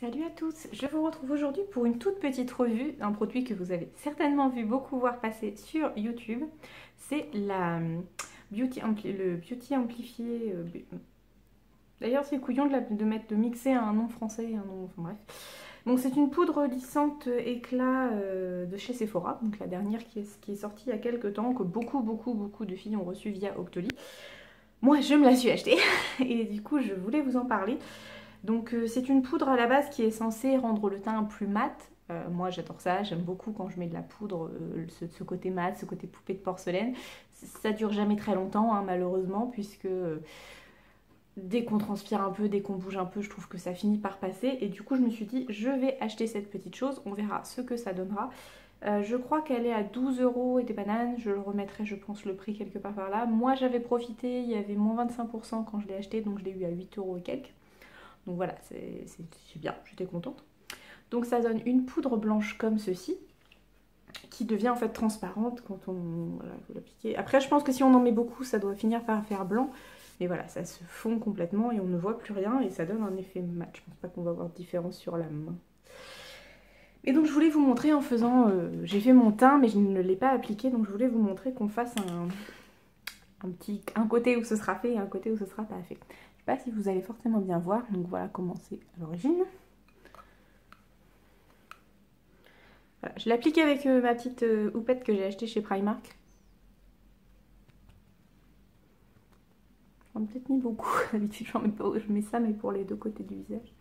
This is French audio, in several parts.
Salut à tous, je vous retrouve aujourd'hui pour une toute petite revue d'un produit que vous avez certainement vu beaucoup voir passer sur YouTube. C'est la le Beauty Amplifié. D'ailleurs c'est couillon de mixer un nom français et un nom... Enfin bref. Donc c'est une poudre lissante éclat de chez Sephora, donc la dernière qui est sortie il y a quelques temps, que beaucoup de filles ont reçu via Octoly. Moi je me la suis achetée et du coup je voulais vous en parler. Donc c'est une poudre à la base qui est censée rendre le teint plus mat. Moi j'adore ça, j'aime beaucoup quand je mets de la poudre, ce côté mat, ce côté poupée de porcelaine. Ça dure jamais très longtemps hein, malheureusement, puisque dès qu'on transpire un peu, dès qu'on bouge un peu, je trouve que ça finit par passer. Et du coup je me suis dit je vais acheter cette petite chose, on verra ce que ça donnera. Je crois qu'elle est à 12 € et des bananes, je le remettrai je pense le prix quelque part par là. Moi j'avais profité, il y avait moins 25% quand je l'ai acheté, donc je l'ai eu à 8 € et quelques. Donc voilà, c'est bien, j'étais contente. Donc ça donne une poudre blanche comme ceci, qui devient en fait transparente quand on voilà, vous l'appliquez. Après je pense que si on en met beaucoup, ça doit finir par faire blanc. Mais voilà, ça se fond complètement et on ne voit plus rien et ça donne un effet mat. Je pense pas qu'on va avoir de différence sur la main. Et donc je voulais vous montrer en faisant... j'ai fait mon teint mais je ne l'ai pas appliqué, donc je voulais vous montrer qu'on fasse un côté où ce sera fait et un côté où ce sera pas fait. Je sais pas si vous allez forcément bien voir, donc voilà comment c'est à l'origine. Voilà, je l'applique avec ma petite houppette que j'ai achetée chez Primark. J'en ai peut-être mis beaucoup, d'habitude je mets ça mais pour les deux côtés du visage.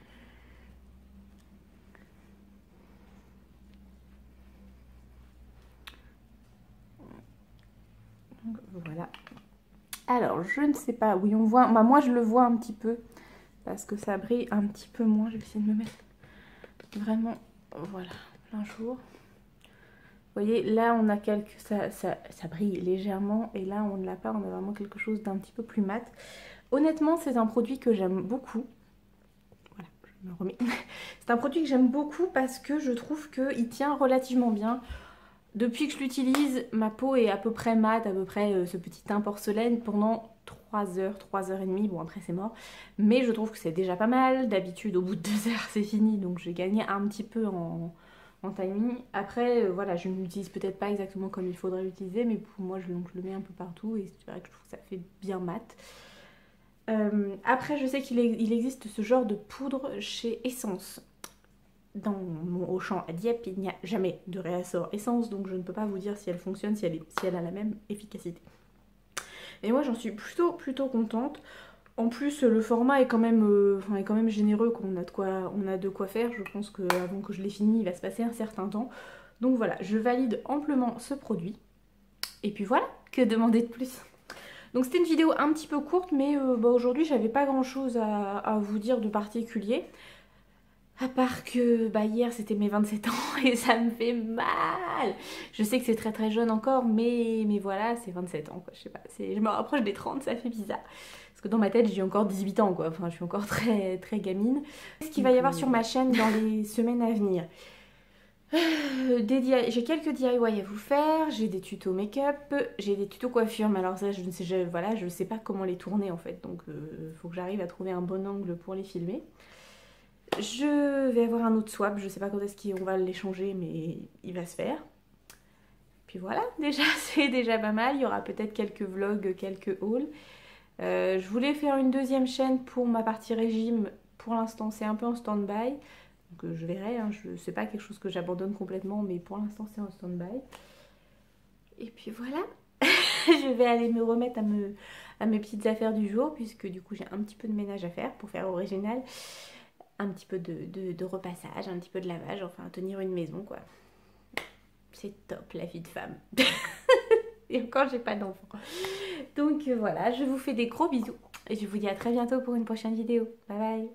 Donc, voilà. Alors je ne sais pas, oui on voit, bah, moi je le vois un petit peu parce que ça brille un petit peu moins. Je vais essayer de me mettre vraiment, voilà, plein jour. Vous voyez, là on a ça brille légèrement et là on ne l'a pas, on a vraiment quelque chose d'un petit peu plus mat. Honnêtement, c'est un produit que j'aime beaucoup. Voilà, je me remets. C'est un produit que j'aime beaucoup parce que je trouve qu'il tient relativement bien. Depuis que je l'utilise, ma peau est à peu près mate, à peu près ce petit teint porcelaine pendant 3 heures, 3 heures et demie. Bon après c'est mort, mais je trouve que c'est déjà pas mal. D'habitude au bout de 2 heures c'est fini, donc j'ai gagné un petit peu en timing. Après voilà, je ne l'utilise peut-être pas exactement comme il faudrait l'utiliser, mais pour moi je le mets un peu partout et c'est vrai que je trouve que ça fait bien mat. Après je sais qu'il existe ce genre de poudre chez Essence. Dans mon Auchan à Dieppe, il n'y a jamais de réassort essence, donc je ne peux pas vous dire si elle fonctionne, si elle a la même efficacité. Et moi j'en suis plutôt contente. En plus le format est quand même généreux, qu'on on a de quoi faire. Je pense qu'avant que je l'ai fini, il va se passer un certain temps. Donc voilà, je valide amplement ce produit. Et puis voilà, que demander de plus? Donc c'était une vidéo un petit peu courte, mais aujourd'hui j'avais pas grand chose à vous dire de particulier. À part que hier c'était mes 27 ans et ça me fait mal. Je sais que c'est très jeune encore, mais voilà, c'est 27 ans quoi, je sais pas. Je me rapproche des 30, ça fait bizarre. Parce que dans ma tête j'ai encore 18 ans quoi, enfin je suis encore très gamine. Qu'est-ce qu'il va y avoir sur ma chaîne dans les semaines à venir? J'ai quelques DIY à vous faire, j'ai des tutos make-up, j'ai des tutos coiffure, mais alors ça je ne sais, voilà, je sais pas comment les tourner en fait, donc faut que j'arrive à trouver un bon angle pour les filmer. Je vais avoir un autre swap, je sais pas quand est-ce qu'on va l'échanger, mais il va se faire. Puis voilà, déjà c'est déjà pas mal, il y aura peut-être quelques vlogs, quelques hauls. Je voulais faire une deuxième chaîne pour ma partie régime, pour l'instant c'est un peu en stand-by. Donc je verrai, hein, c'est pas quelque chose que j'abandonne complètement, mais pour l'instant c'est en stand-by. Et puis voilà, je vais aller me remettre à mes petites affaires du jour, puisque du coup j'ai un petit peu de ménage à faire pour faire original. Un petit peu de repassage, un petit peu de lavage, enfin tenir une maison quoi. C'est top la vie de femme. Et encore j'ai pas d'enfant. Donc voilà, je vous fais des gros bisous et je vous dis à très bientôt pour une prochaine vidéo. Bye bye.